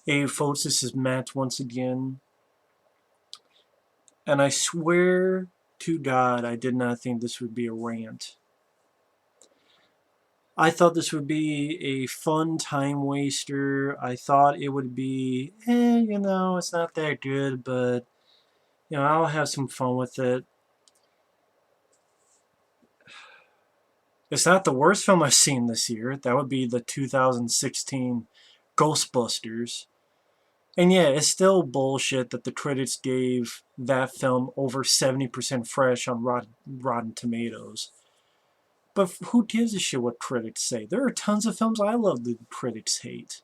Hey folks, this is Matt once again, and I swear to God I did not think this would be a rant. I thought this would be a fun time waster. I thought it would be, it's not that good, but, I'll have some fun with it. It's not the worst film I've seen this year. That would be the 2016 Ghostbusters. And yeah, it's still bullshit that the critics gave that film over 70% fresh on Rotten Tomatoes. But who gives a shit what critics say? There are tons of films I love that critics hate.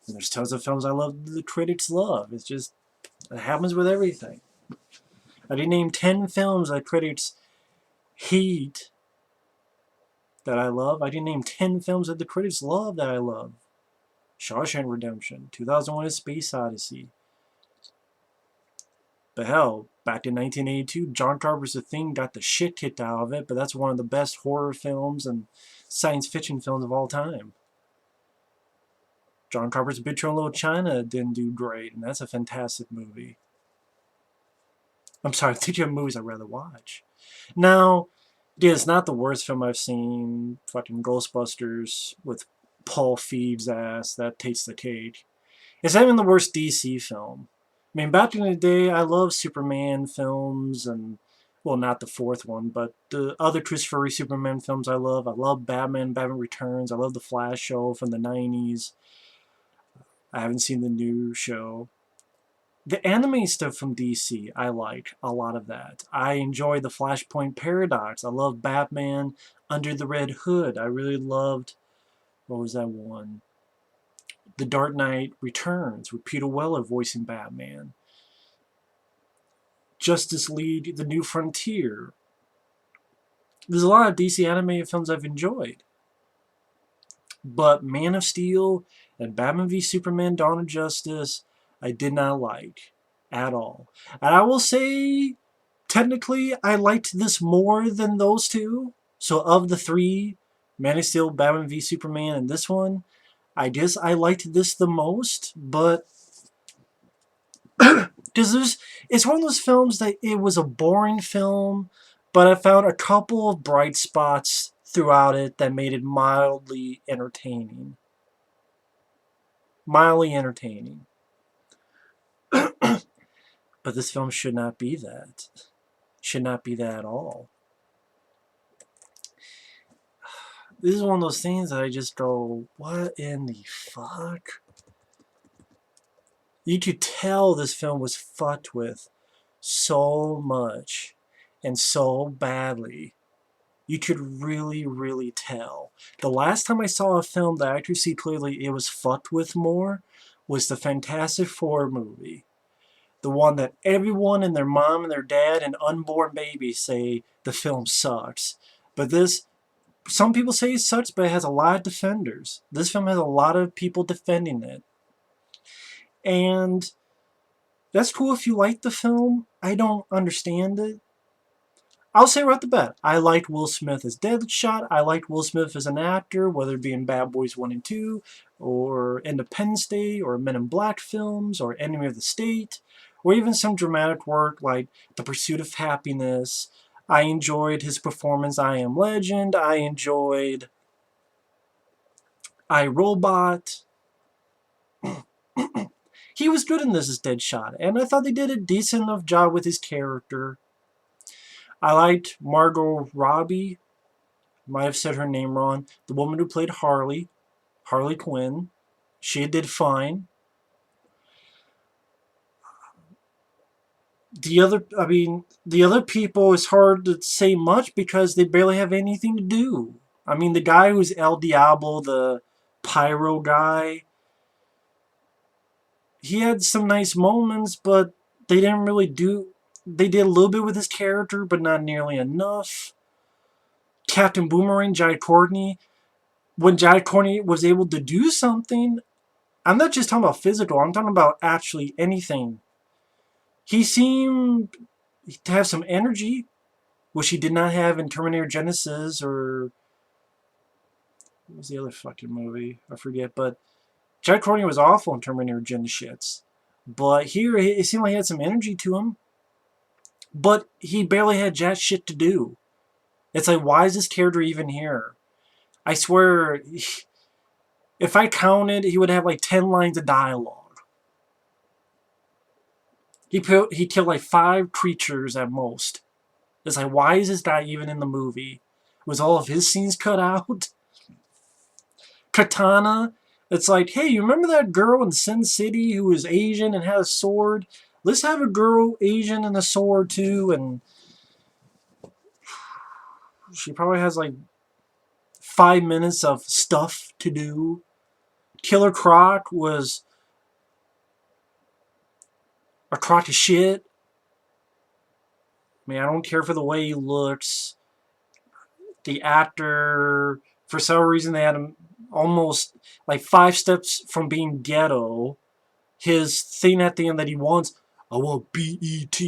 And there's tons of films I love that the critics love. It happens with everything. I did name 10 films that critics hate that I love. I didn't name 10 films that the critics love that I love. Shawshank Redemption, 2001: A Space Odyssey. But hell, back in 1982, John Carpenter's The Thing got the shit kicked out of it, but that's one of the best horror films and science fiction films of all time. John Carpenter's Big Trouble in Little China didn't do great, and that's a fantastic movie. I'm sorry, I think you have movies I'd rather watch. Now, yeah, it's not the worst film I've seen. Fucking Ghostbusters with Paul Feig's ass, that takes the cake. It's not even the worst DC film. I mean, back in the day, I loved Superman films and, well, not the fourth one, but the other Christopher Reeve Superman films I love. I love Batman, Batman Returns. I love the Flash show from the 90s. I haven't seen the new show. The anime stuff from DC, I like a lot of that. I enjoy the Flashpoint Paradox. I love Batman Under the Red Hood. I really loved, what was that one? The Dark Knight Returns with Peter Weller voicing Batman. Justice League The New Frontier. There's a lot of DC animated films I've enjoyed. But Man of Steel and Batman v Superman Dawn of Justice, I did not like at all. And I will say, technically, I liked this more than those two. So of the three, Man of Steel, Batman v Superman, and this one, I guess I liked this the most, but because it's one of those films that it was a boring film, but I found a couple of bright spots throughout it that made it mildly entertaining. Mildly entertaining. But this film should not be that. Should not be that at all. This is one of those things that I just go, what in the fuck? You could tell this film was fucked with so much and so badly. You could really, really tell. The last time I saw a film that I could see clearly it was fucked with more was the Fantastic Four movie. The one that everyone and their mom and their dad and unborn babies say the film sucks. But this, some people say it sucks, but it has a lot of defenders. This film has a lot of people defending it. And that's cool if you like the film. I don't understand it. I'll say right off the bat, I liked Will Smith as Deadshot. I liked Will Smith as an actor, whether it be in Bad Boys 1 and 2, or Independence Day, or Men in Black films, or Enemy of the State, or even some dramatic work like The Pursuit of Happiness. I enjoyed his performance I Am Legend. I enjoyed I, Robot. He was good in this as Deadshot, and I thought they did a decent enough job with his character. I liked Margot Robbie. Might have said her name wrong. The woman who played Harley Quinn. She did fine. The other people, it's hard to say much because they barely have anything to do. I mean, the guy who's El Diablo, the pyro guy, he had some nice moments, but they didn't really do. They did a little bit with his character, but not nearly enough. Captain Boomerang, Jai Courtney, when Jai Courtney was able to do something, I'm not just talking about physical, I'm talking about actually anything. He seemed to have some energy, which he did not have in Terminator Genesis or what was the other fucking movie? I forget, but Jack Courtney was awful in Terminator Genisys. But here, it seemed like he had some energy to him. But he barely had jack shit to do. It's like, why is this character even here? I swear, if I counted, he would have like 10 lines of dialogue. He killed like 5 creatures at most. It's like, why is this guy even in the movie? Was all of his scenes cut out? Katana, it's like, hey, you remember that girl in Sin City who was Asian and had a sword? Let's have a girl Asian and a sword too, and she probably has like 5 minutes of stuff to do. Killer Croc was a crock of shit. I mean, I don't care for the way he looks. The actor, for some reason, they had him almost like 5 steps from being ghetto. His thing at the end that he wants, I want BET.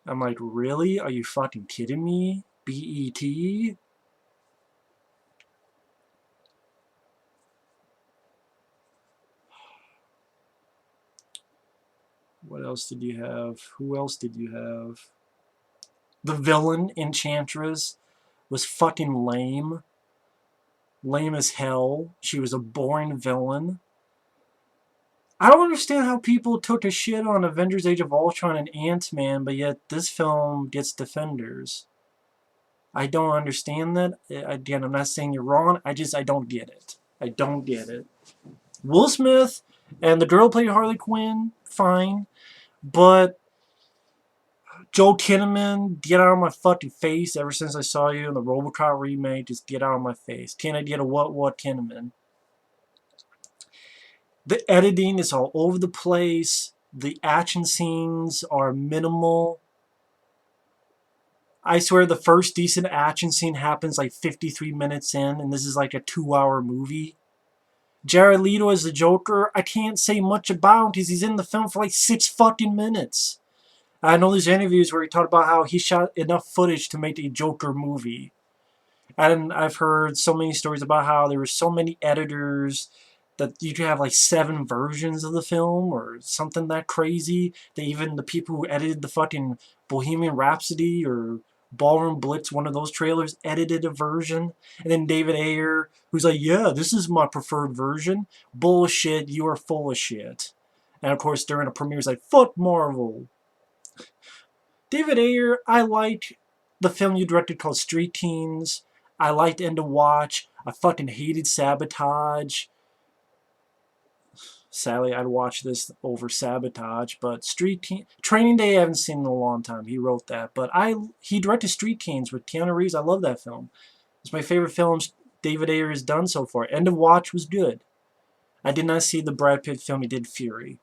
I'm like, really? Are you fucking kidding me? BET? What else did you have? Who else did you have? The villain, Enchantress, was fucking lame. Lame as hell. She was a boring villain. I don't understand how people took a shit on Avengers Age of Ultron and Ant-Man, but yet this film gets defenders. I don't understand that. Again, I'm not saying you're wrong. I don't get it. I don't get it. Will Smith and the girl played Harley Quinn, fine. But Joel Kinnaman, get out of my fucking face. Ever since I saw you in the RoboCop remake, just get out of my face. Can I get a what Kinnaman? The editing is all over the place. The action scenes are minimal. I swear the first decent action scene happens like 53 minutes in, and this is like a 2-hour movie. Jared Leto as the Joker, I can't say much about because he's in the film for like 6 fucking minutes. I know there's interviews where he talked about how he shot enough footage to make a Joker movie. And I've heard so many stories about how there were so many editors that you could have like 7 versions of the film or something that crazy. That even the people who edited the fucking Bohemian Rhapsody or Ballroom Blitz, one of those trailers, edited a version. And then David Ayer, who's like, yeah, this is my preferred version. Bullshit, you are full of shit. And of course, during a premiere, he's like, fuck Marvel. David Ayer, I liked the film you directed called Street Teens. I liked End of Watch. I fucking hated Sabotage. Sadly, I'd watch this over Sabotage, but Training Day I haven't seen in a long time. He wrote that, but he directed Street Teens with Keanu Reeves. I love that film. It's my favorite films David Ayer has done so far. End of Watch was good. I did not see the Brad Pitt film he did, Fury.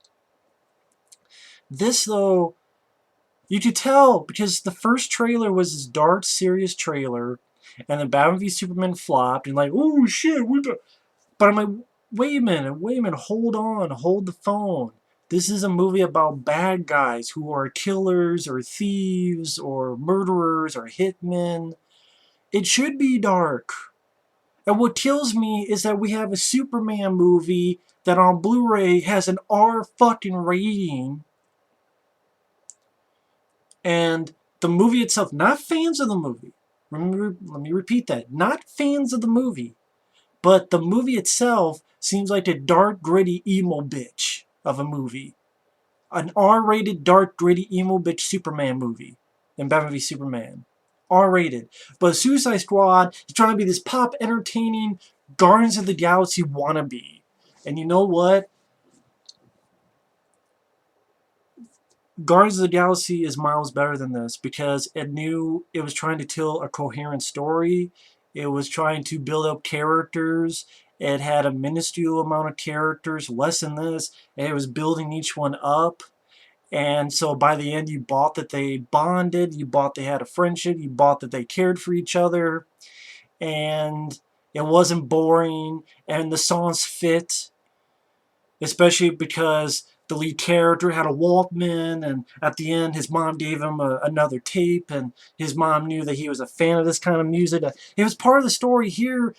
This, though, you could tell because the first trailer was this dark, serious trailer, and then Batman v Superman flopped, and like, oh shit, but I'm like, wait a minute, hold on, hold the phone. This is a movie about bad guys who are killers or thieves or murderers or hitmen. It should be dark. And what kills me is that we have a Superman movie that on Blu-ray has an R fucking rating. And the movie itself, not fans of the movie. Let me repeat that. Not fans of the movie. But the movie itself seems like a dark, gritty, emo bitch of a movie. An R-rated, dark, gritty, emo bitch Superman movie in Batman v Superman. R-rated. But Suicide Squad is trying to be this pop, entertaining Guardians of the Galaxy wannabe. And you know what? Guardians of the Galaxy is miles better than this because it knew it was trying to tell a coherent story. It was trying to build up characters. It had a minuscule amount of characters, less than this, and it was building each one up. And so by the end, you bought that they bonded, you bought they had a friendship, you bought that they cared for each other, and it wasn't boring, and the songs fit, especially because the lead character had a Walkman, and at the end his mom gave him another tape, and his mom knew that he was a fan of this kind of music. It was part of the story. Here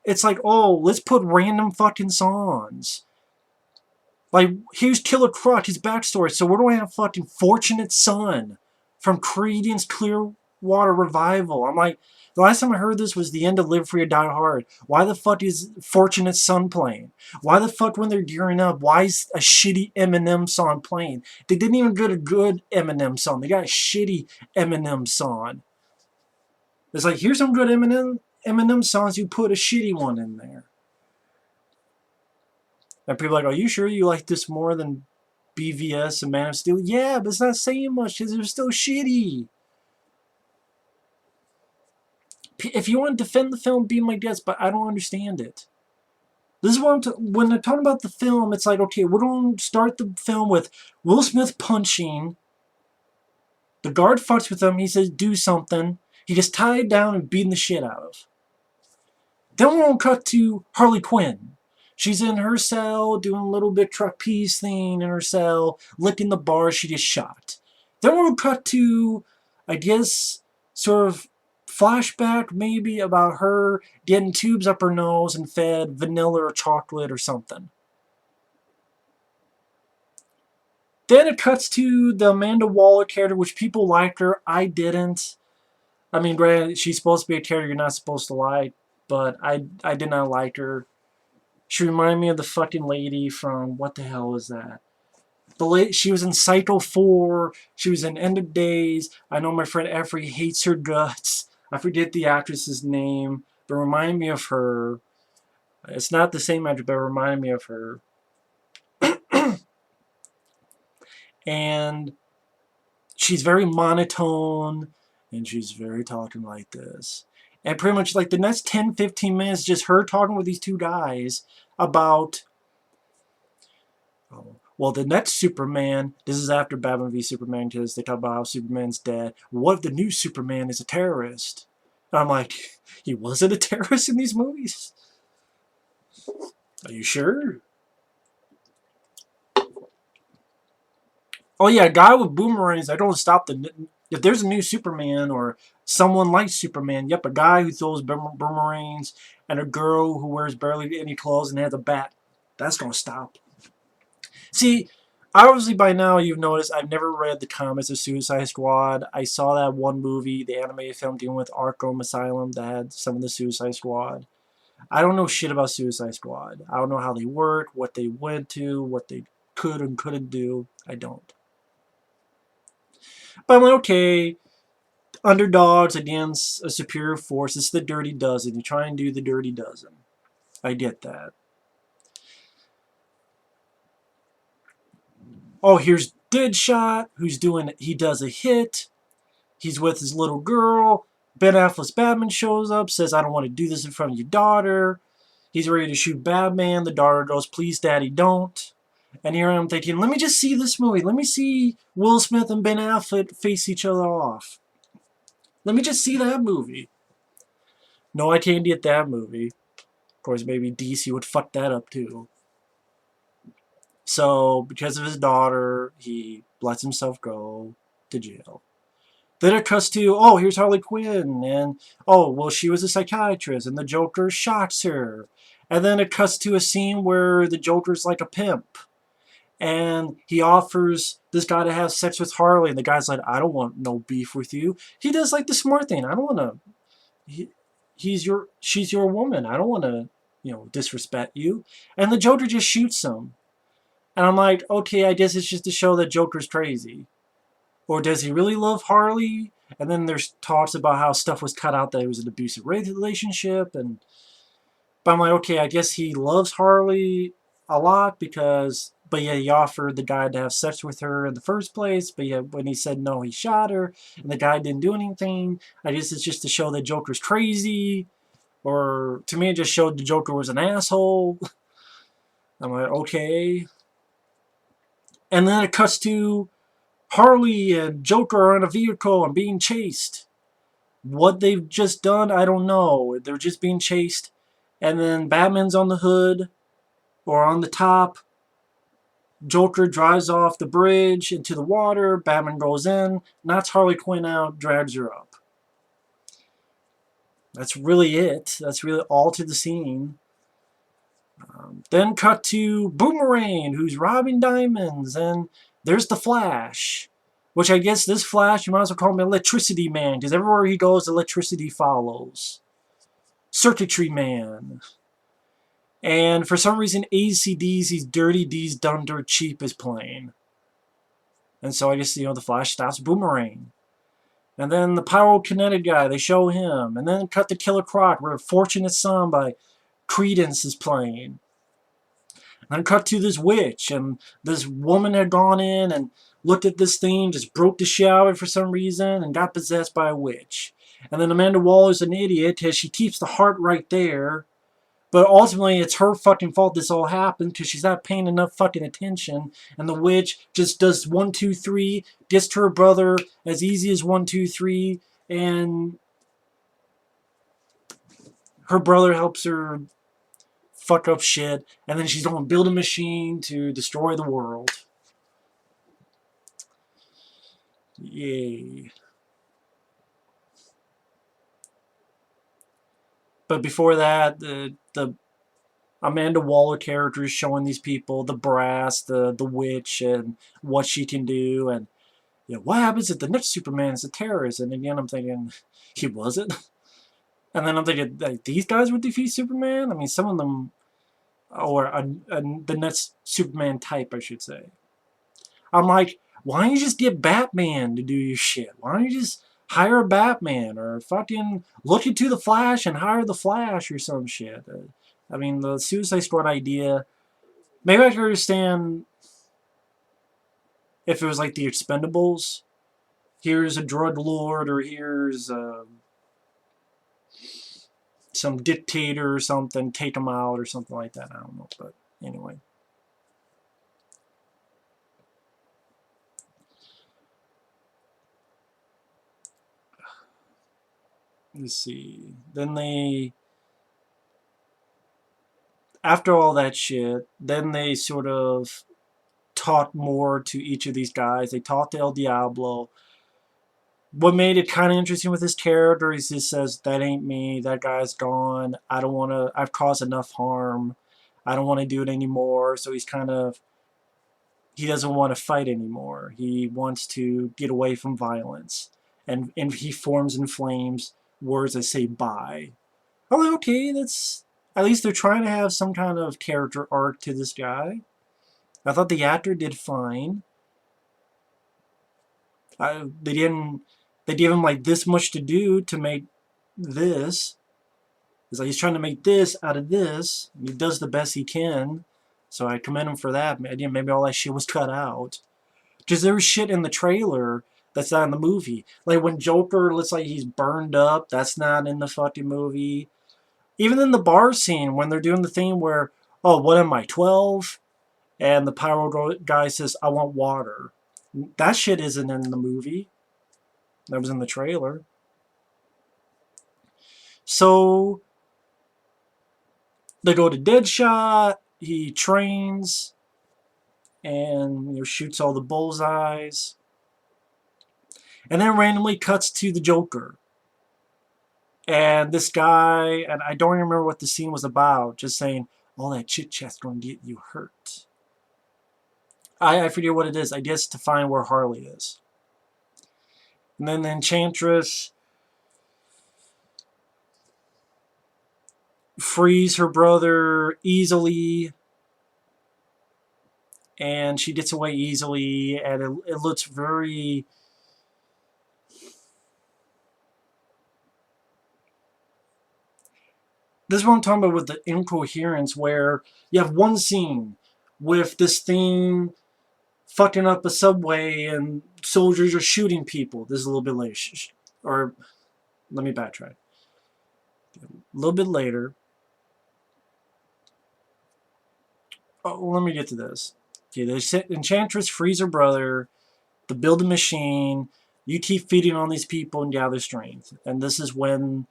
it's like, oh, let's put random fucking songs. Like, here's Killer Croc, his backstory. So we're going to have fucking Fortunate Son from Creedence Clearwater Revival. I'm like, the last time I heard this was the end of Live Free or Die Hard. Why the fuck is Fortunate Son playing? Why the fuck, when they're gearing up, why is a shitty Eminem song playing? They didn't even get a good Eminem song. They got a shitty Eminem song. It's like, here's some good Eminem songs. You put a shitty one in there. And people are like, are you sure you like this more than BVS and Man of Steel? Yeah, but it's not saying much because they're still shitty. If you want to defend the film, be my guest, but I don't understand it. This is what when they're talking about the film, it's like, okay, we're going to start the film with Will Smith punching. The guard fucks with him. He says, do something. He gets tied down and beaten the shit out of. Then we're going to cut to Harley Quinn. She's in her cell doing a little bit trapeze thing in her cell, licking the bar. She gets shot. Then we'll cut to, I guess, sort of flashback maybe about her getting tubes up her nose and fed vanilla or chocolate or something. Then it cuts to the Amanda Waller character, which people liked her. I didn't. I mean, granted, she's supposed to be a character you're not supposed to like, but I did not like her. She reminded me of the fucking lady from, what the hell was that? She was in Psycho 4. She was in End of Days. I know my friend Effrey hates her guts. I forget the actress's name, but remind me of her. It's not the same actress, but remind me of her. And she's very monotone, and she's very talking like this. And pretty much like the next 10-15 minutes, just her talking with these two guys about, well, the next Superman, this is after Batman v Superman, because they talk about how Superman's dead. What if the new Superman is a terrorist? And I'm like, he wasn't a terrorist in these movies? Are you sure? Oh yeah, a guy with boomerangs, I don't stop the... If there's a new Superman or someone like Superman, yep, a guy who throws boomerangs and a girl who wears barely any clothes and has a bat, that's going to stop. See, obviously by now you've noticed I've never read the comics of Suicide Squad. I saw that one movie, the animated film dealing with Arkham Asylum that had some of the Suicide Squad. I don't know shit about Suicide Squad. I don't know how they work, what they went to, what they could and couldn't do. I don't. But I'm like, okay, underdogs against a superior force. It's the Dirty Dozen. You try and do the Dirty Dozen. I get that. Oh, here's Deadshot, he does a hit. He's with his little girl. Ben Affleck's Batman shows up, says, I don't want to do this in front of your daughter. He's ready to shoot Batman. The daughter goes, please, Daddy, don't. And here I'm thinking, let me just see this movie. Let me see Will Smith and Ben Affleck face each other off. Let me just see that movie. No, I can't get that movie. Of course, maybe DC would fuck that up too. So, because of his daughter, he lets himself go to jail. Then it cuts to, oh, here's Harley Quinn, and, oh, well, she was a psychiatrist, and the Joker shocks her. And then it cuts to a scene where the Joker's like a pimp. And he offers this guy to have sex with Harley, and the guy's like, I don't want no beef with you. He does like the smart thing. I don't want to, she's your woman. I don't want to, disrespect you. And the Joker just shoots him. And I'm like, okay, I guess it's just to show that Joker's crazy. Or does he really love Harley? And then there's talks about how stuff was cut out that it was an abusive relationship. But I'm like, okay, I guess he loves Harley a lot but yeah, he offered the guy to have sex with her in the first place. But yeah, when he said no, he shot her. And the guy didn't do anything. I guess it's just to show that Joker's crazy. Or to me, it just showed the Joker was an asshole. I'm like, okay. And then it cuts to Harley and Joker are in a vehicle and being chased. What they've just done, I don't know. They're just being chased. And then Batman's on the hood or on the top. Joker drives off the bridge into the water. Batman goes in, knocks Harley Quinn out, drags her up. That's really it. That's really all to the scene. Then cut to Boomerang, who's robbing diamonds, and there's the Flash. Which I guess this Flash, you might as well call him Electricity Man, because everywhere he goes, electricity follows. Circuitry Man. And for some reason, AC/DC's Dirty D's Done Dirt Cheap is playing. And so I guess, the Flash stops Boomerang. And then the pyrokinetic guy, they show him. And then cut to Killer Croc, where Fortunate Son by Credence is playing. And then cut to this witch, and this woman had gone in and looked at this thing, just broke the shit out of it for some reason, and got possessed by a witch. And then Amanda Waller's an idiot, because she keeps the heart right there. But ultimately, it's her fucking fault this all happened, because she's not paying enough fucking attention. And the witch just does 1, 2, 3, gets to her brother as easy as 1, 2, 3, and her brother helps her fuck up shit, and then she's going to build a machine to destroy the world. Yay. But before that, the Amanda Waller character is showing these people the brass, the witch, and what she can do, and what happens if the next Superman is a terrorist? And again, I'm thinking, he wasn't. And then I'm thinking, like, these guys would defeat Superman? I mean, some of them, or the next Superman type, I should say. I'm like, why don't you just get Batman to do your shit? Why don't you just hire a Batman, or fucking look into the Flash and hire the Flash or some shit? I mean, the Suicide Squad idea, maybe I could understand if it was like the Expendables. Here's a drug lord, or here's some dictator or something, take him out or something like that. I don't know, but anyway. Let's see. Then they, after all that shit, then they sort of talk more to each of these guys. They talk to El Diablo. What made it kind of interesting with his character is he says, that ain't me, that guy's gone, I don't want to, I've caused enough harm, I don't want to do it anymore. So he's kind of, he doesn't want to fight anymore. He wants to get away from violence. And he forms and flames words that say bye. I'm like, okay, that's, at least they're trying to have some kind of character arc to this guy. I thought the actor did fine. They gave him like this much to do to make this. It's like he's trying to make this out of this. He does the best he can. So I commend him for that. Again, maybe all that shit was cut out. Because there was shit in the trailer that's not in the movie. Like when Joker looks like he's burned up, that's not in the fucking movie. Even in the bar scene, when they're doing the thing where, oh, what am I, 12? And the pyro guy says, I want water. That shit isn't in the movie. That was in the trailer. So they go to Deadshot. He trains and shoots all the bullseyes. And then randomly cuts to the Joker. And this guy, and I don't remember what the scene was about, just saying, all that chit-chat's going to get you hurt. I forget what it is. I guess to find where Harley is. And then the Enchantress frees her brother easily. And she gets away easily. And it looks very... This is what I'm talking about with the incoherence, where you have one scene with this thing fucking up a subway and soldiers are shooting people. This is a little bit later. Or, let me backtrack. A little bit later. Oh, let me get to this. Okay, the Enchantress frees her brother to build a machine. You keep feeding on these people and gather strength. And this is when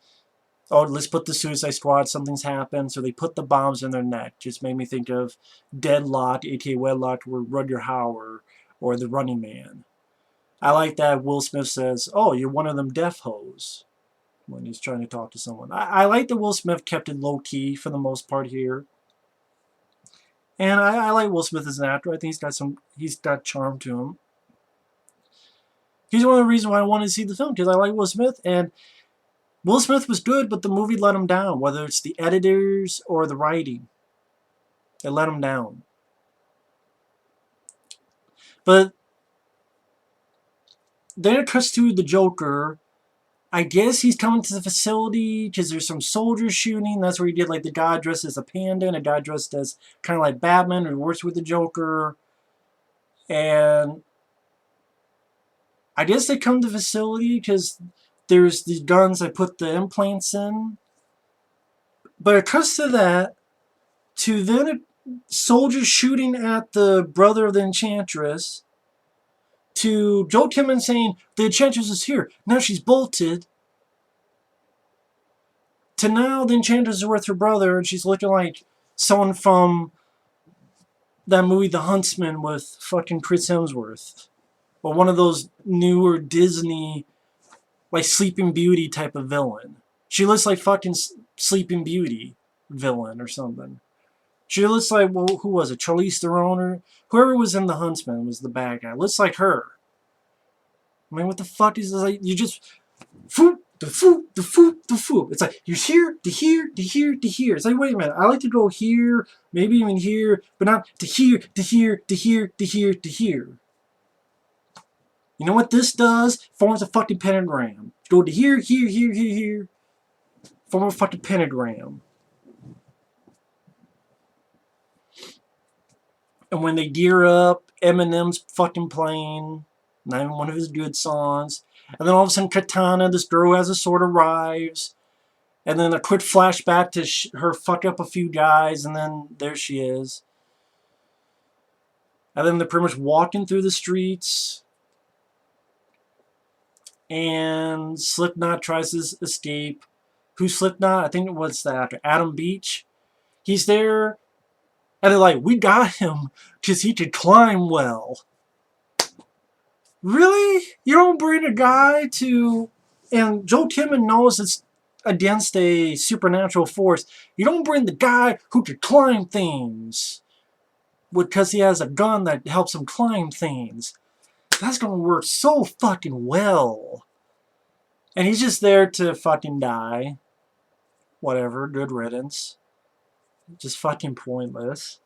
Oh, let's put the Suicide Squad, something's happened, so they put the bombs in their neck. Just made me think of Deadlocked, aka Wedlocked, or Rutger Hauer, or The Running Man. I like that Will Smith says, "Oh, you're one of them deaf hoes," when he's trying to talk to someone. I like that Will Smith kept it low-key for the most part here. And I like Will Smith as an actor. I think he's got charm to him. He's one of the reasons why I wanted to see the film, because I like Will Smith, and Will Smith was good, but the movie let him down, whether it's the editors or the writing. It let him down. But then it cuts to the Joker. I guess he's coming to the facility because there's some soldiers shooting. That's where he did like the guy dressed as a panda and a guy dressed as kind of like Batman who works with the Joker. And I guess they come to the facility because there's the guns that put the implants in. But it cuts to that, to then soldiers shooting at the brother of the Enchantress, to Joel Kinnaman saying, the Enchantress is here, now she's bolted, to now the Enchantress is with her brother, and she's looking like someone from that movie The Huntsman with fucking Chris Hemsworth. Or one of those newer Disney, like Sleeping Beauty type of villain. She looks like fucking Sleeping Beauty villain or something. She looks like, well, who was it? Charlize Theron or whoever was in The Huntsman was the bad guy. Looks like her. I mean, what the fuck is this? Like, you just foop, the foop, the foop, the foop. It's like you're here, to here, to here, to here. It's like, wait a minute. I like to go here, maybe even here, but not to here, to here, to here, to here, to here. You know what this does? Forms a fucking pentagram. Go to here, here, here, here, here. Form a fucking pentagram. And when they gear up, Eminem's fucking playing. Not even one of his good songs. And then all of a sudden, Katana, this girl who has a sword, arrives. And then a quick flashback to her fuck up a few guys, and then there she is. And then they're pretty much walking through the streets. And Slipknot tries to escape. Who's Slipknot? I think it was the actor, Adam Beach. He's there. And they're like, we got him because he could climb well. Really? You don't bring a guy to... And Joel Kinnaman knows it's against a supernatural force. You don't bring the guy who could climb things because he has a gun that helps him climb things. That's going to work so fucking well. And he's just there to fucking die. Whatever, good riddance. Just fucking pointless.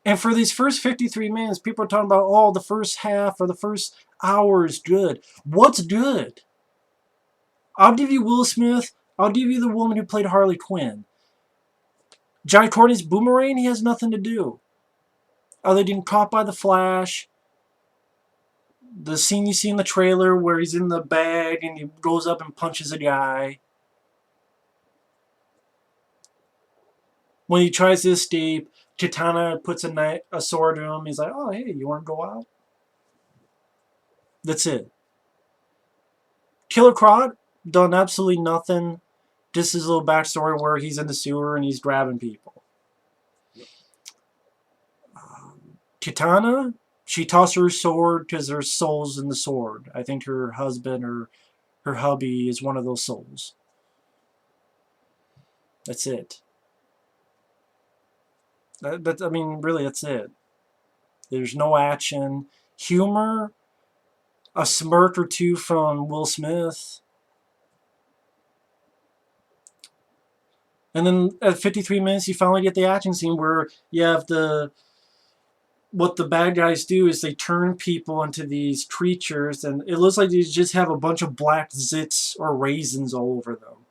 And for these first 53 minutes, people are talking about, oh, the first half or the first hour is good. What's good? I'll give you Will Smith. I'll give you the woman who played Harley Quinn. Jai Courtney's Boomerang, he has nothing to do. Other than caught by the Flash. The scene you see in the trailer where he's in the bag and he goes up and punches a guy. When he tries to escape, Katana puts a sword to him. He's like, oh, hey, you want to go out? That's it. Killer Croc, done absolutely nothing. Just his little backstory where he's in the sewer and he's grabbing people. Katana, she tossed her sword because there's souls in the sword. I think her husband or her hubby is one of those souls. That's it. I mean, really, that's it. There's no action. Humor, a smirk or two from Will Smith. And then at 53 minutes, you finally get the action scene where you have what the bad guys do is they turn people into these creatures, and it looks like they just have a bunch of black zits or raisins all over them.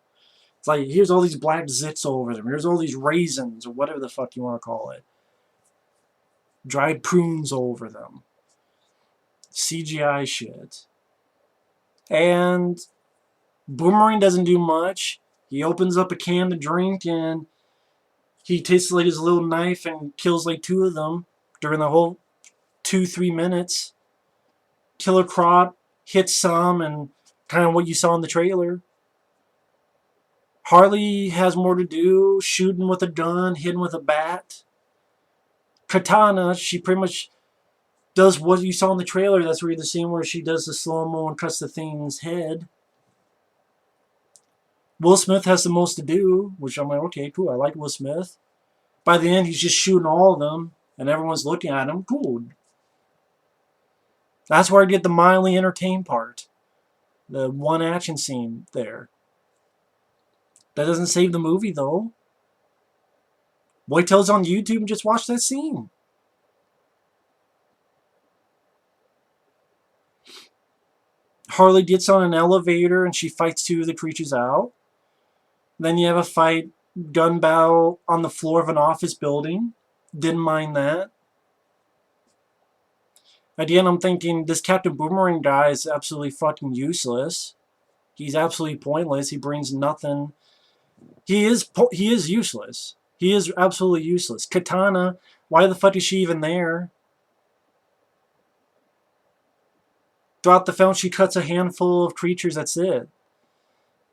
It's like, here's all these black zits all over them. Here's all these raisins, or whatever the fuck you want to call it. Dried prunes all over them. CGI shit. And Boomerang doesn't do much. He opens up a can to drink, and he takes like his little knife and kills like 2 of them during the whole 2-3 minutes. Killer Croc hits some, and kind of what you saw in the trailer. Harley has more to do, shooting with a gun, hitting with a bat. Katana, she pretty much does what you saw in the trailer. That's where the scene where she does the slow-mo and cuts the thing's head. Will Smith has the most to do, which I'm like, okay, cool. I like Will Smith. By the end, he's just shooting all of them, and everyone's looking at him. Cool. That's where I get the mildly entertained part. The one action scene there. That doesn't save the movie, though. Wait till it's on YouTube and just watch that scene. Harley gets on an elevator and she fights two of the creatures out. Then you have a fight, gun battle on the floor of an office building. Didn't mind that. At the end, I'm thinking, this Captain Boomerang guy is absolutely fucking useless. He's absolutely pointless. He brings nothing. He is useless. He is absolutely useless. Katana, why the fuck is she even there? Throughout the film, she cuts a handful of creatures, that's it.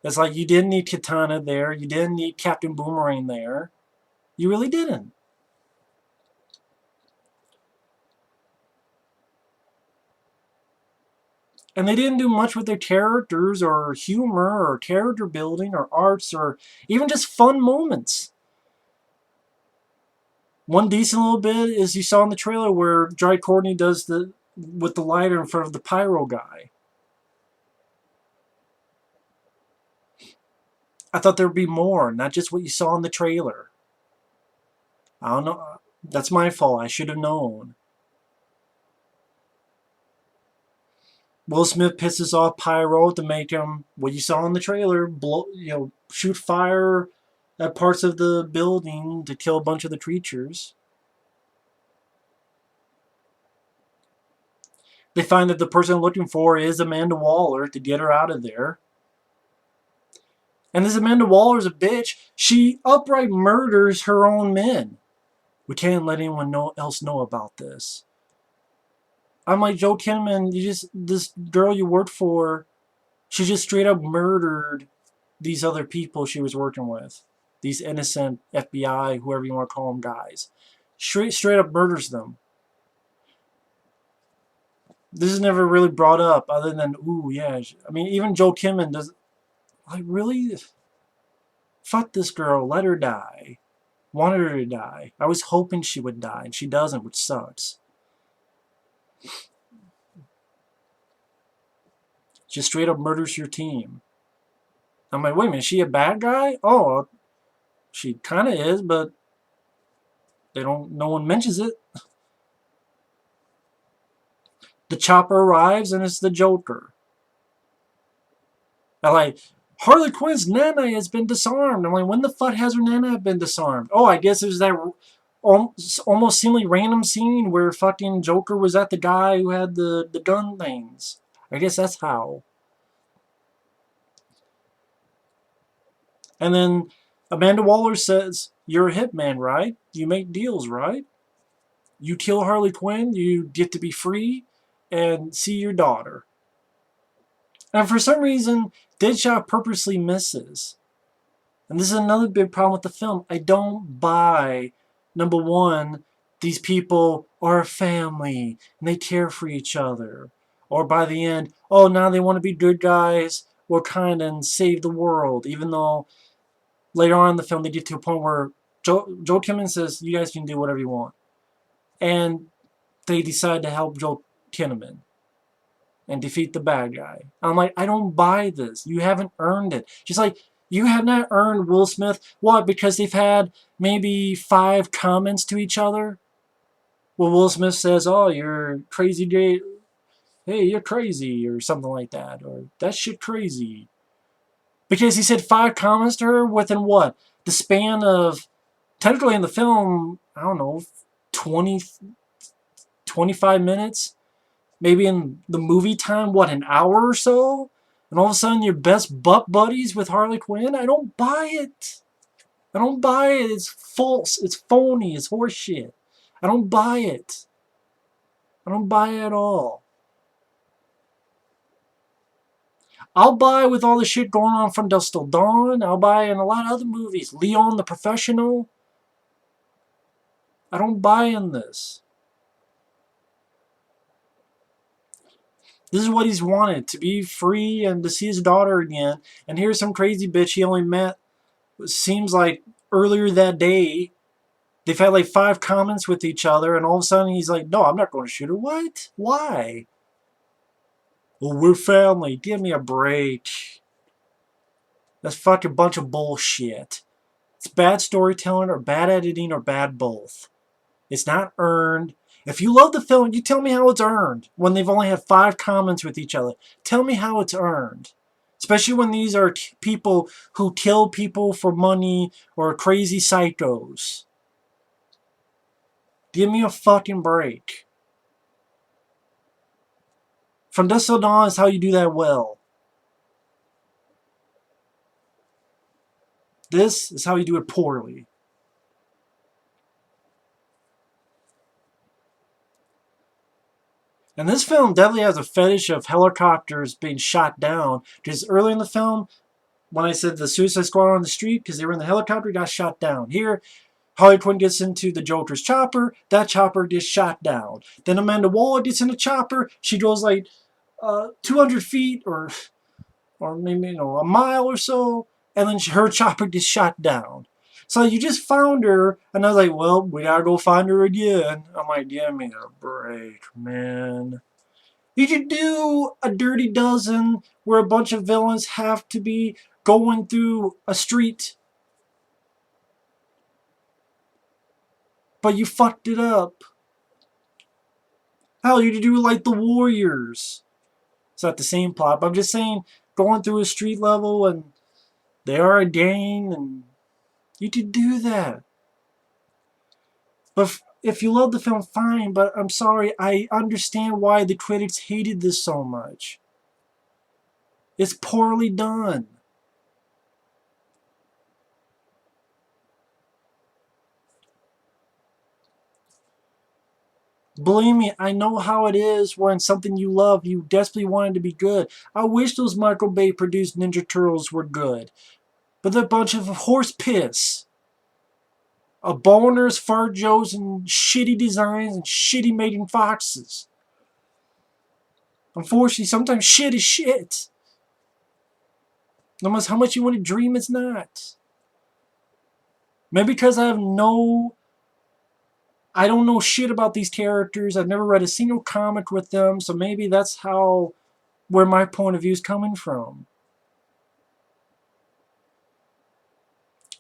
It's like, you didn't need Katana there. You didn't need Captain Boomerang there. You really didn't. And they didn't do much with their characters or humor or character building or arts or even just fun moments. One decent little bit is you saw in the trailer where Dry Courtney does with the lighter in front of the pyro guy. I thought there would be more, not just what you saw in the trailer. I don't know. That's my fault. I should have known. Will Smith pisses off Pyro to make him, what you saw in the trailer, shoot fire at parts of the building to kill a bunch of the creatures. They find that the person they're looking for is Amanda Waller to get her out of there. And this Amanda Waller's a bitch. She outright murders her own men. We can't let anyone else know about this. I'm like, Joe Kinnaman, this girl you worked for, she just straight up murdered these other people she was working with. These innocent FBI, whoever you want to call them, guys. Straight up murders them. This is never really brought up other than, ooh, yeah. I mean, even Joe Kinnaman does, like, really? Fuck this girl. Let her die. Wanted her to die. I was hoping she would die, and she doesn't, which sucks. Just straight up murders your team. I'm like, wait a minute, is she a bad guy? Oh, she kind of is, but no one mentions it. The chopper arrives, and it's the Joker. I'm like, Harley Quinn's nana has been disarmed. I'm like, when the fuck has her nana been disarmed? Oh, I guess it was that almost seemingly random scene where fucking Joker was at the guy who had the gun things. I guess that's how. And then Amanda Waller says, you're a hitman, right? You make deals, right? You kill Harley Quinn, you get to be free and see your daughter. And for some reason, Deadshot purposely misses. And this is another big problem with the film. I don't buy, number one, these people are a family and they care for each other. Or by the end, oh, now they want to be good guys or kind and save the world. Even though later on in the film they get to a point where Joe Kinnaman says, you guys can do whatever you want. And they decide to help Joe Kinnaman and defeat the bad guy. I'm like, I don't buy this. You haven't earned it. Just like, you have not earned Will Smith. What? Because they've had maybe 5 comments to each other? Well, Will Smith says, oh, you're crazy gay. Hey, you're crazy, or something like that. Or, that shit crazy. Because he said 5 comments to her within what? The span of, technically in the film, I don't know, 25 minutes? Maybe in the movie time, what, an hour or so? And all of a sudden you're best butt buddies with Harley Quinn? I don't buy it. I don't buy it. It's false. It's phony. It's horseshit. I don't buy it. I don't buy it at all. I'll buy with all the shit going on from Dusk Till Dawn. I'll buy in a lot of other movies. Leon the Professional. I don't buy in this. This is what he's wanted, to be free and to see his daughter again. And here's some crazy bitch he only met, seems like, earlier that day. They've had like 5 comments with each other, and all of a sudden he's like, no, I'm not going to shoot her. What? Why? Well, we're family. Give me a break. That's fucking bunch of bullshit. It's bad storytelling or bad editing or bad both. It's not earned. If you love the film, you tell me how it's earned when they've only had 5 comments with each other. Tell me how it's earned. Especially when these are people who kill people for money or crazy psychos. Give me a fucking break. From Dusk Till Dawn is how you do that well. This is how you do it poorly. And this film definitely has a fetish of helicopters being shot down. Because early in the film, when I said the Suicide Squad on the street, because they were in the helicopter, got shot down. Here, Harley Quinn gets into the Joker's chopper. That chopper gets shot down. Then Amanda Waller gets in a chopper. She goes like 200 feet or maybe a mile or so, and then her chopper gets shot down. So you just found her, and I was like, well, we gotta go find her again. I'm like, give me a break, man. You could do a Dirty Dozen where a bunch of villains have to be going through a street, but you fucked it up. Hell, you could do like the Warriors. It's not the same plot, but I'm just saying, going through a street level and they are a gang, and you could do that. But if you love the film, fine, but I'm sorry, I understand why the critics hated this so much. It's poorly done. Believe me, I know how it is when something you love, you desperately want it to be good. I wish those Michael Bay produced Ninja Turtles were good. But they're a bunch of horse piss. A boners, fart jokes, and shitty designs and shitty mating foxes. Unfortunately, sometimes shit is shit. No matter how much you want to dream, it's not. Maybe because I don't know shit about these characters. I've never read a single comic with them, so maybe that's where my point of view is coming from.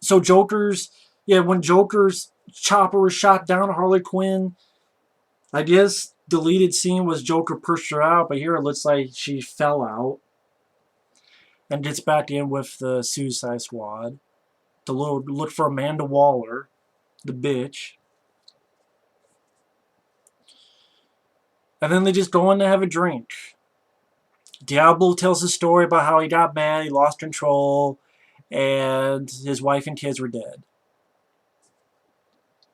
So when Joker's chopper was shot down, Harley Quinn, I guess deleted scene was Joker pushed her out, but here it looks like she fell out and gets back in with the Suicide Squad to look for Amanda Waller, the bitch. And then they just go in to have a drink. Diablo tells a story about how he got mad, he lost control, and his wife and kids were dead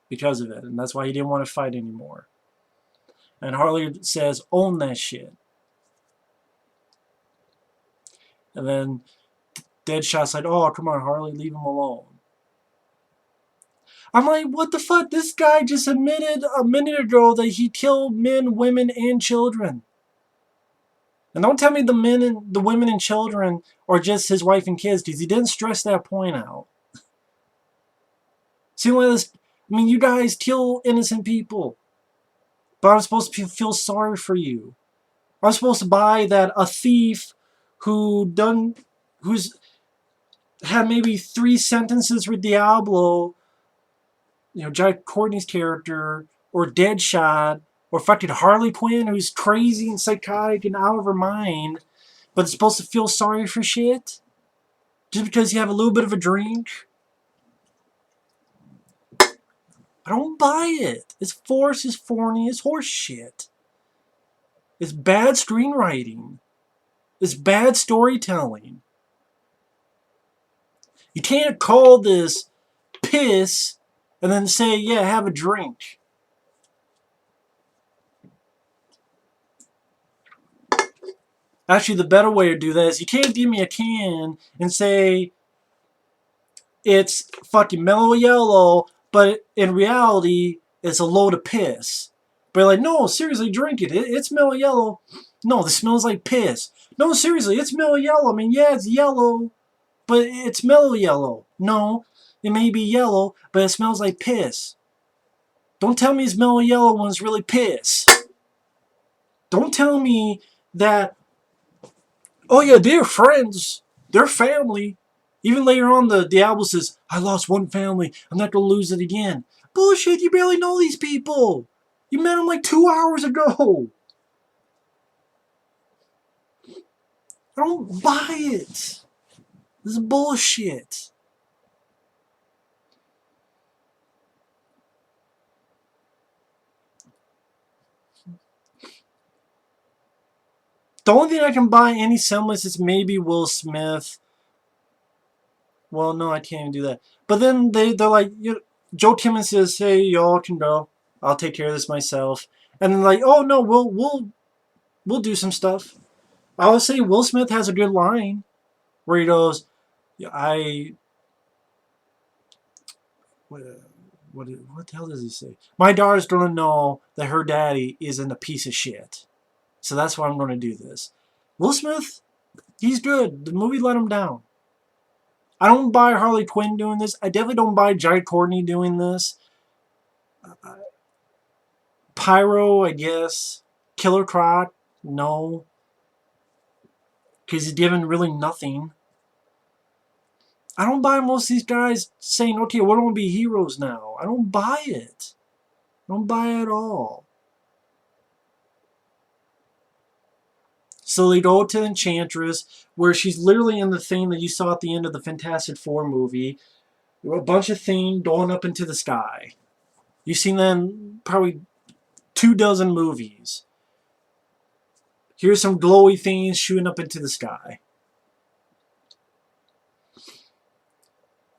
because of it. And that's why he didn't want to fight anymore. And Harley says, own that shit. And then Deadshot's like, oh, come on, Harley, leave him alone. I'm like, what the fuck? This guy just admitted a minute ago that he killed men, women, and children. And don't tell me the women and children are just his wife and kids, because he didn't stress that point out. See, like this, I mean, you guys kill innocent people, but I'm supposed to feel sorry for you. I'm supposed to buy that a thief who's had maybe 3 sentences with Diablo, Jack Courtney's character, or Deadshot, or fucking Harley Quinn, who's crazy and psychotic and out of her mind, but it's supposed to feel sorry for shit? Just because you have a little bit of a drink? I don't buy it. It's forced, it's corny, it's horse shit. It's bad screenwriting. It's bad storytelling. You can't call this piss and then say, yeah, have a drink. Actually, the better way to do that is you can't give me a can and say it's fucking mellow yellow, but in reality, it's a load of piss. But like, no, seriously, drink it. It's mellow yellow. No, this smells like piss. No, seriously, it's mellow yellow. I mean, yeah, it's yellow, but it's mellow yellow. No, it may be yellow, but it smells like piss. Don't tell me it's mellow yellow when it's really piss. Don't tell me that, oh yeah, they're friends. They're family. Even later on, the album says, I lost one family. I'm not going to lose it again. Bullshit, you barely know these people. You met them like 2 hours ago. I don't buy it. This is bullshit. The only thing I can buy any semblance is maybe Will Smith. Well, no, I can't even do that. But then they're like, Joe Timmons says, hey, y'all can go. I'll take care of this myself. And then like, oh no, we'll do some stuff. I would say Will Smith has a good line where he goes, I what the hell does he say? My daughter's gonna know that her daddy isn't a piece of shit. So that's why I'm gonna do this. Will Smith, he's good. The movie let him down. I don't buy Harley Quinn doing this. I definitely don't buy Jai Courtney doing this. Pyro, I guess. Killer Croc, no. Because he's given really nothing. I don't buy most of these guys saying, okay, we're going to be heroes now. I don't buy it. I don't buy it at all. So they go to Enchantress, where she's literally in the thing that you saw at the end of the Fantastic Four movie. A bunch of things going up into the sky. You've seen that in probably 24 movies. Here's some glowy things shooting up into the sky.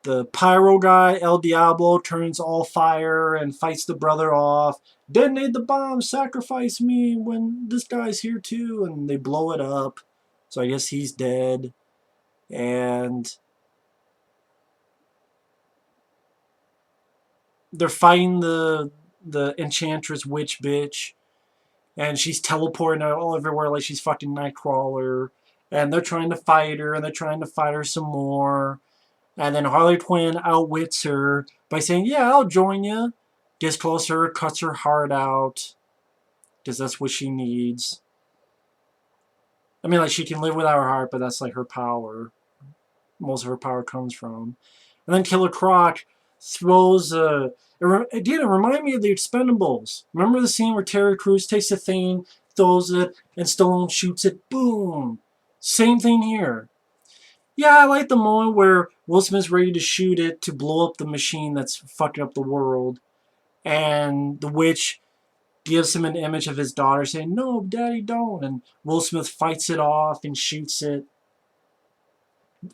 The pyro guy, El Diablo, turns all fire and fights the brother off. Detonate the bomb, sacrifice me when this guy's here too. And they blow it up. So I guess he's dead. And they're fighting the Enchantress witch bitch. And she's teleporting all everywhere like she's fucking Nightcrawler. And they're trying to fight her, and they're trying to fight her some more. And then Harley Quinn outwits her by saying, yeah, I'll join you. Gets closer, cuts her heart out. Because that's what she needs. I mean, like, she can live without her heart, but that's like her power. Most of her power comes from. And then Killer Croc throws a... It did remind me of the Expendables. Remember the scene where Terry Crews takes a thing, throws it, and Stallone shoots it? Boom! Same thing here. Yeah, I like the moment where Will Smith's ready to shoot it to blow up the machine that's fucking up the world. And the witch gives him an image of his daughter saying, no, daddy, don't. And Will Smith fights it off and shoots it.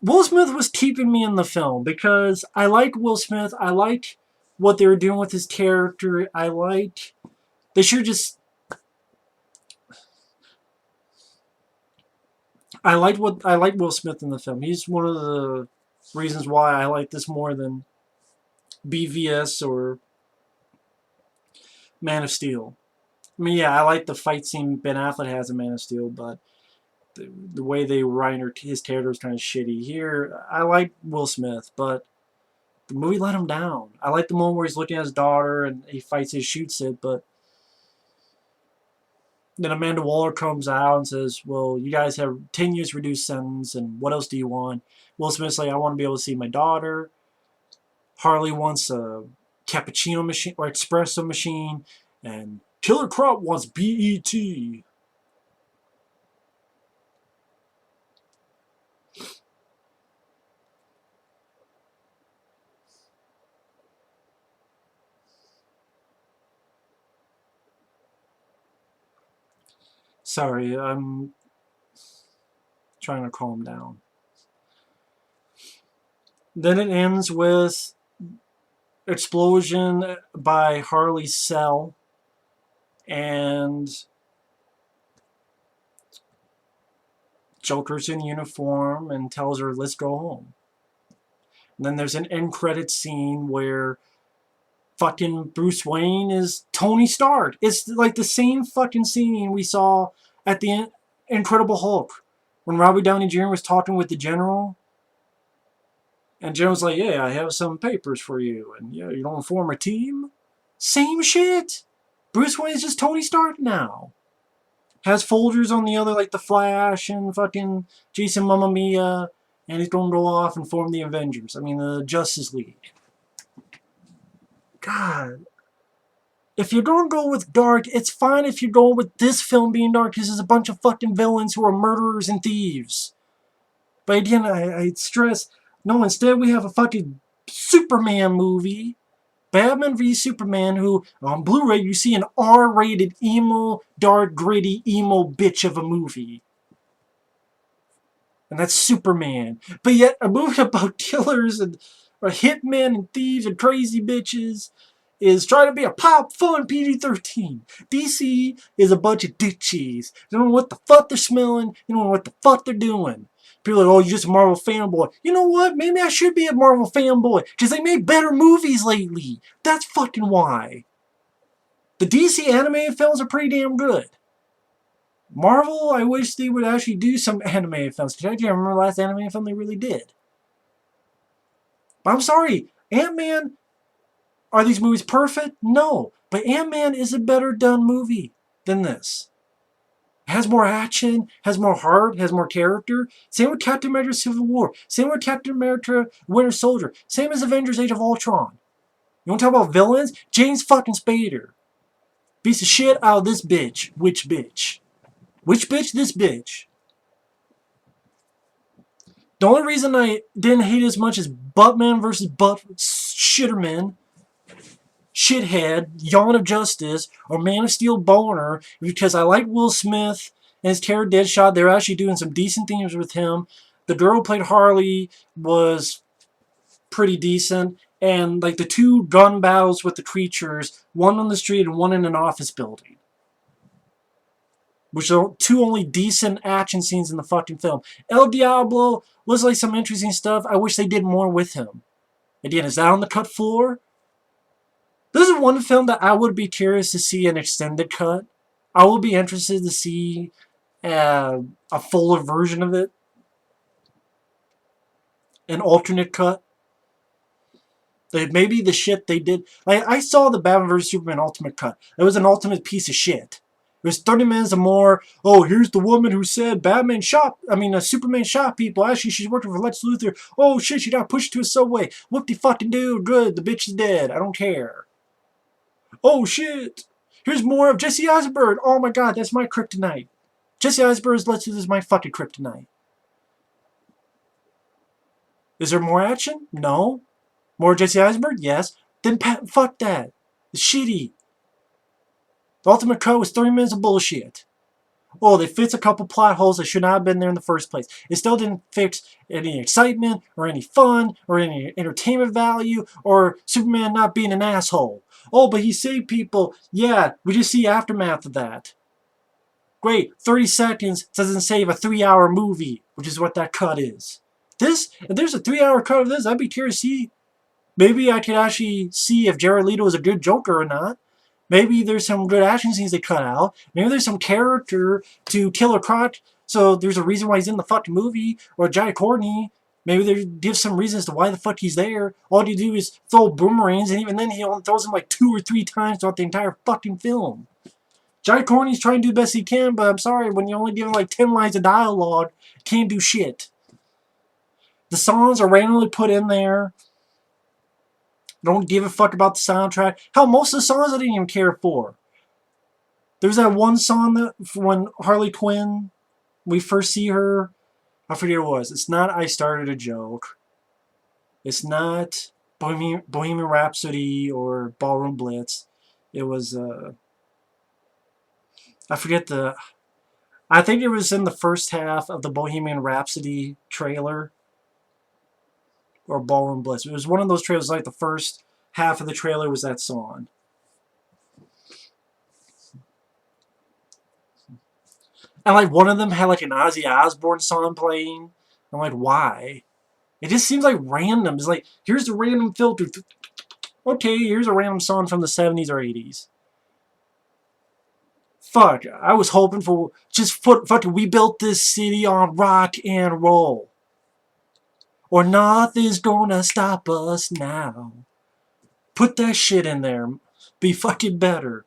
Will Smith was keeping me in the film because I liked Will Smith. I liked what they were doing with his character. They should just... I liked Will Smith in the film. He's one of the reasons why I like this more than BVS or Man of Steel. I mean, yeah, I like the fight scene Ben Affleck has in Man of Steel, but the way they write his character is kind of shitty. Here, I like Will Smith, but the movie let him down. I like the moment where he's looking at his daughter and he fights it, shoots it, but then Amanda Waller comes out and says, well, you guys have 10 years reduced sentence, and what else do you want? Will Smith's like, I want to be able to see my daughter. Harley wants a cappuccino machine or espresso machine, and Killer Croc wants BET. Sorry, I'm trying to calm down. Then it ends with explosion by Harley's cell, and Joker's in uniform and tells her, let's go home. And then there's an end credit scene where fucking Bruce Wayne is Tony Stark. It's like the same fucking scene we saw at the Incredible Hulk when Robert Downey Jr. was talking with the General. And General's like, yeah, I have some papers for you. And yeah, you don't form a team? Same shit. Bruce Wayne's just Tony Stark now. Has folders on the other like the Flash and fucking Jason Mamma Mia. And he's going to go off and form the Avengers. I mean, the Justice League. God. If you're going to go with dark, it's fine if you're going with this film being dark because there's a bunch of fucking villains who are murderers and thieves. But again, I stress, no, instead we have a fucking Superman movie. Batman v Superman, who on Blu-ray you see an R-rated emo, dark, gritty, emo bitch of a movie. And that's Superman. But yet a movie about killers and hitmen and thieves and crazy bitches is trying to be a pop, fun PG-13. DC is a bunch of dick cheese. They don't know what the fuck they're smelling. They don't know what the fuck they're doing. People are like, oh, you're just a Marvel fanboy. You know what? Maybe I should be a Marvel fanboy. Because they made better movies lately. That's fucking why. The DC animated films are pretty damn good. Marvel, I wish they would actually do some animated films. Because I can't remember the last animated film they really did. But I'm sorry. Ant-Man, are these movies perfect? No. But Ant-Man is a better done movie than this. Has more action, has more heart, has more character. Same with Captain America Civil War. Same with Captain America Winter Soldier. Same as Avengers Age of Ultron. You want to talk about villains? James fucking Spader. Piece of shit out of this bitch. Which bitch? Which bitch? This bitch. The only reason I didn't hate as much as Buttman versus Shitterman, Shithead, Yawn of Justice, or Man of Steel Boner, because I like Will Smith and his Terror Deadshot. They're actually doing some decent things with him. The girl who played Harley was pretty decent. And like the two gun battles with the creatures, one on the street and one in an office building. Which are two only decent action scenes in the fucking film. El Diablo looks like some interesting stuff. I wish they did more with him. Again, is that on the cut floor? This is one film that I would be curious to see an extended cut. I will be interested to see a fuller version of it. An alternate cut. Maybe the shit they did. I saw the Batman vs Superman Ultimate Cut. It was an ultimate piece of shit. It was 30 minutes or more. Oh, here's the woman who said Superman shot people. Actually, she's working for Lex Luthor. Oh shit, she got pushed to a subway. Whoop-de-fucking-do. Good, the bitch is dead. I don't care. Oh shit. Here's more of Jesse Eisenberg. Oh my god, that's my kryptonite. Jesse Eisenberg's Lex Luthor is my fucking kryptonite. Is there more action? No. More Jesse Eisenberg? Yes. Then fuck that. It's shitty. The Ultimate Cut was 30 minutes of bullshit. Oh, they fixed a couple plot holes that should not have been there in the first place. It still didn't fix any excitement, or any fun, or any entertainment value, or Superman not being an asshole. Oh, but he saved people. Yeah, we just see aftermath of that. Great, 30 seconds doesn't save a 3-hour movie, which is what that cut is. If there's a 3-hour cut of this, I'd be curious to see. Maybe I could actually see if Jared Leto is a good Joker or not. Maybe there's some good action scenes they cut out. Maybe there's some character to Killer Croc, so there's a reason why he's in the fucking movie. Or Jai Courtney, maybe they give some reasons to why the fuck he's there. All you do is throw boomerangs, and even then he only throws them like 2 or 3 times throughout the entire fucking film. Jai Courtney's trying to do the best he can, but I'm sorry, when you only give him like 10 lines of dialogue, can't do shit. The songs are randomly put in there. Don't give a fuck about the soundtrack. Hell, most of the songs I didn't even care for. There's that one song that when Harley Quinn, we first see her, I forget what it was. It's not I Started a Joke. It's not Bohemian Rhapsody or Ballroom Blitz. It was, I forget I think it was in the first half of the Bohemian Rhapsody trailer. Or Ballroom Blitz. It was one of those trailers, like the first half of the trailer was that song. And like one of them had like an Ozzy Osbourne song playing. I'm like, why? It just seems like random. It's like, here's the random filter. Okay, here's a random song from the 70s or 80s. Fuck, I was hoping for just fucking we built this city on rock and roll. Or nothing's gonna stop us now. Put that shit in there. Be fucking better.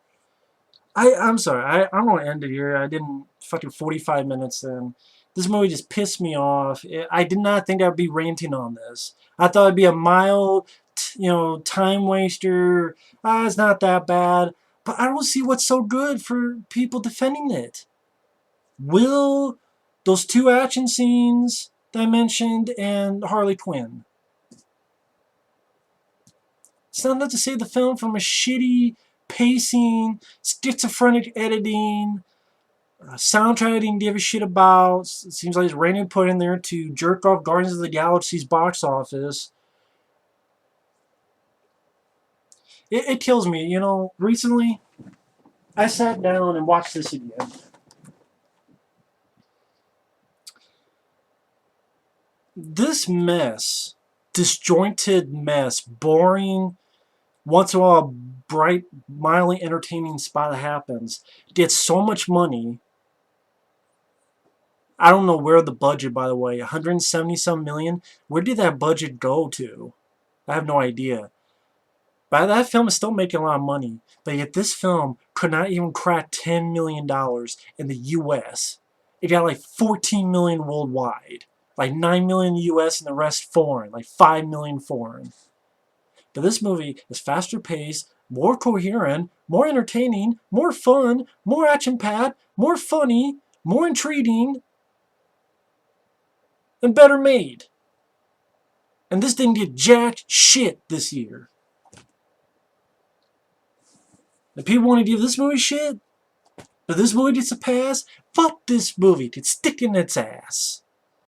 I'm sorry. I'm gonna end it here. I didn't fucking 45 minutes in. This movie just pissed me off. I did not think I'd be ranting on this. I thought it'd be a mild, time waster. It's not that bad. But I don't see what's so good for people defending it. Will those two action scenes that I mentioned and Harley Quinn. It's not enough to save the film from a shitty pacing, schizophrenic editing, soundtrack I didn't give a shit about. It seems like it's random put in there to jerk off Guardians of the Galaxy's box office. It kills me. Recently, I sat down and watched this again. This mess, disjointed mess, boring, once in a while bright, mildly entertaining spot that happens, gets so much money. I don't know where the budget, by the way, 170 some million. Where did that budget go to? I have no idea. But that film is still making a lot of money. But yet this film could not even crack $10 million in the US. It got like 14 million worldwide. Like 9 million in the US and the rest foreign. Like 5 million foreign. But this movie is faster paced, more coherent, more entertaining, more fun, more action-packed, more funny, more intriguing, and better made. And this didn't get jack shit this year. If people want to give this movie shit, but this movie gets a pass, fuck this movie. It's stick in its ass.